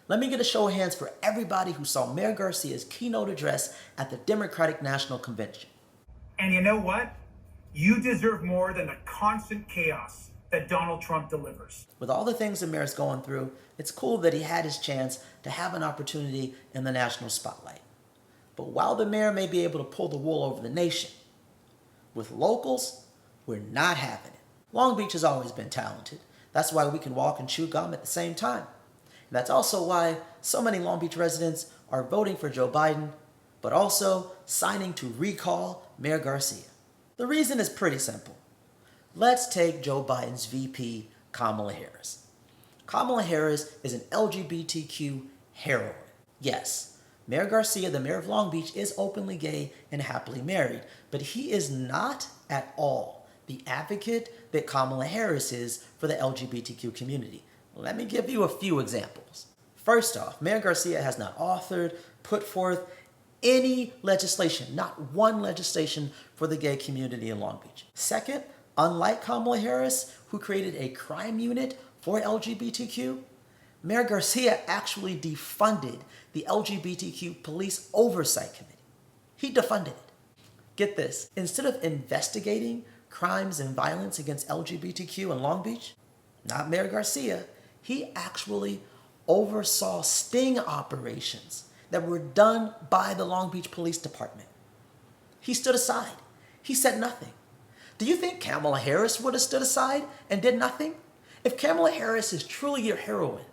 Let me get a show of hands for everybody who saw Mayor Garcia's keynote address at the Democratic National Convention. And you know what? You deserve more than the constant chaos that Donald Trump delivers. With all the things the mayor's going through, it's cool that he had his chance to have an opportunity in the national spotlight. But while the mayor may be able to pull the wool over the nation, with locals, we're not having it. Long Beach has always been talented. That's why we can walk and chew gum at the same time. And that's also why so many Long Beach residents are voting for Joe Biden, but also signing to recall Mayor Garcia. The reason is pretty simple. Let's take Joe Biden's VP, Kamala Harris. Kamala Harris is an LGBTQ heroine. Yes, Mayor Garcia, the mayor of Long Beach, is openly gay and happily married, but he is not at all the advocate that Kamala Harris is for the LGBTQ community. Let me give you a few examples. First off, Mayor Garcia has not authored, put forth any legislation, not one legislation for the gay community in Long Beach. Second, unlike Kamala Harris, who created a crime unit for LGBTQ, Mayor Garcia actually defunded the LGBTQ Police Oversight Committee. He defunded it. Get this, instead of investigating crimes and violence against LGBTQ in Long Beach, not Mayor Garcia, he actually oversaw sting operations that were done by the Long Beach Police Department. He stood aside. He said nothing. Do you think Kamala Harris would have stood aside and did nothing? If Kamala Harris is truly your heroine,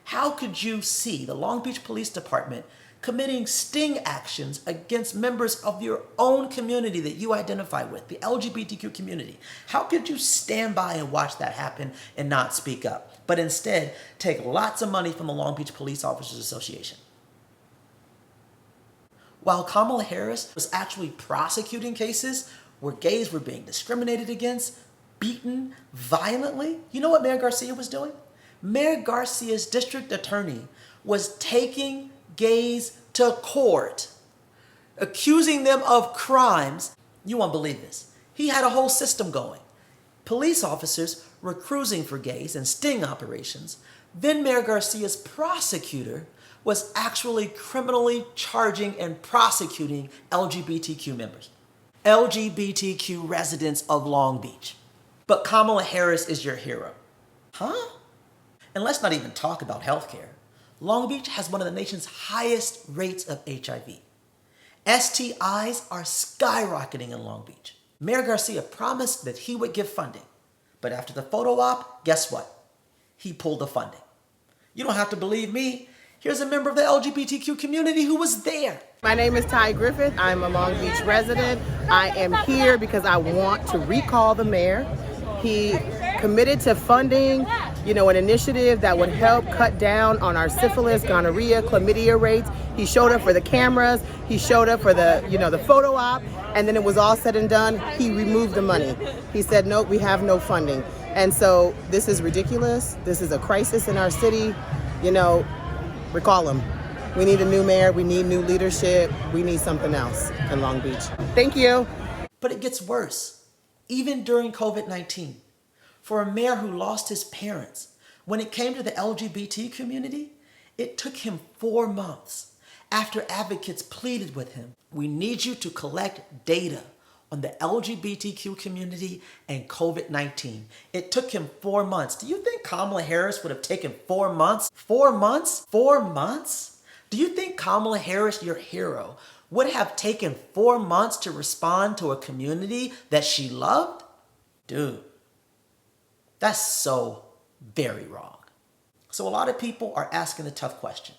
how could you see the Long Beach Police Department committing sting actions against members of your own community that you identify with, the LGBTQ community? How could you stand by and watch that happen and not speak up, but instead take lots of money from the Long Beach Police Officers Association? While Kamala Harris was actually prosecuting cases where gays were being discriminated against, beaten violently, you know what Mayor Garcia was doing? Mayor Garcia's district attorney was taking gays to court, accusing them of crimes. You won't believe this. He had a whole system going. Police officers were cruising for gays and sting operations. Then Mayor Garcia's prosecutor was actually criminally charging and prosecuting LGBTQ members, LGBTQ residents of Long Beach. But Kamala Harris is your hero. Huh? And let's not even talk about healthcare. Long Beach has one of the nation's highest rates of HIV. STIs are skyrocketing in Long Beach. Mayor Garcia promised that he would give funding, but after the photo op, guess what? He pulled the funding. You don't have to believe me. Here's a member of the LGBTQ community who was there. My name is Ty Griffith. I'm a Long Beach resident. I am here because I want to recall the mayor. He committed to funding, an initiative that would help cut down on our syphilis, gonorrhea, chlamydia rates. He showed up for the cameras. He showed up for the photo op. And then it was all said and done. He removed the money. He said, no, we have no funding. And so this is ridiculous. This is a crisis in our city. Recall him. We need a new mayor. We need new leadership. We need something else in Long Beach. Thank you. But it gets worse. Even during COVID-19, for a mayor who lost his parents, when it came to the LGBT community, it took him 4 months after advocates pleaded with him. We need you to collect data on the LGBTQ community and COVID-19. It took him 4 months. Do you think Kamala Harris would have taken 4 months? 4 months? 4 months? Do you think Kamala Harris, your hero, would have taken 4 months to respond to a community that she loved? Dude, that's so very wrong. So a lot of people are asking the tough question.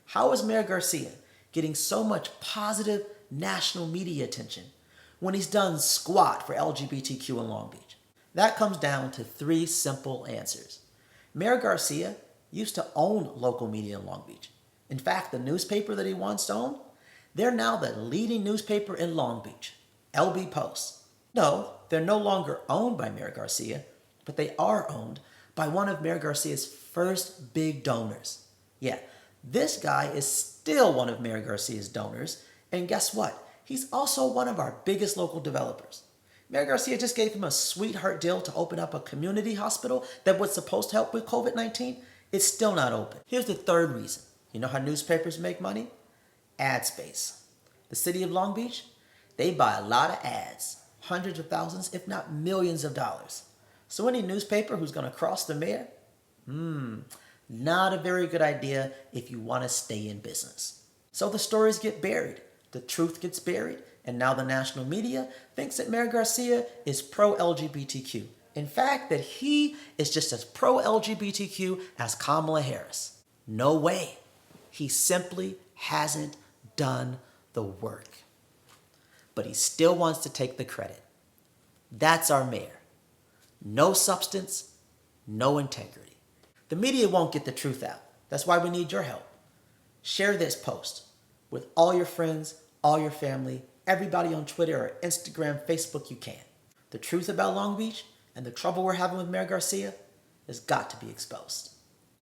How is Mayor Garcia getting so much positive national media attention when he's done squat for LGBTQ in Long Beach? That comes down to 3 simple answers. Mayor Garcia used to own local media in Long Beach. In fact, the newspaper that he once owned, they're now the leading newspaper in Long Beach, LB Post. No, they're no longer owned by Mayor Garcia, but they are owned by one of Mayor Garcia's first big donors. Yeah, this guy is still one of Mayor Garcia's donors, and guess what? He's also one of our biggest local developers. Mayor Garcia just gave him a sweetheart deal to open up a community hospital that was supposed to help with COVID-19. It's still not open. Here's the third reason. You know how newspapers make money? Ad space. The city of Long Beach, they buy a lot of ads, hundreds of thousands, if not millions of dollars. So any newspaper who's going to cross the mayor, not a very good idea if you want to stay in business. So the stories get buried, the truth gets buried, and now the national media thinks that Mayor Garcia is pro-LGBTQ. In fact, that he is just as pro-LGBTQ as Kamala Harris. No way. He simply hasn't done the work. But he still wants to take the credit. That's our mayor. No substance, no integrity. The media won't get the truth out. That's why we need your help. Share this post with all your friends, all your family, everybody on Twitter or Instagram, Facebook you can. The truth about Long Beach and the trouble we're having with Mayor Garcia has got to be exposed.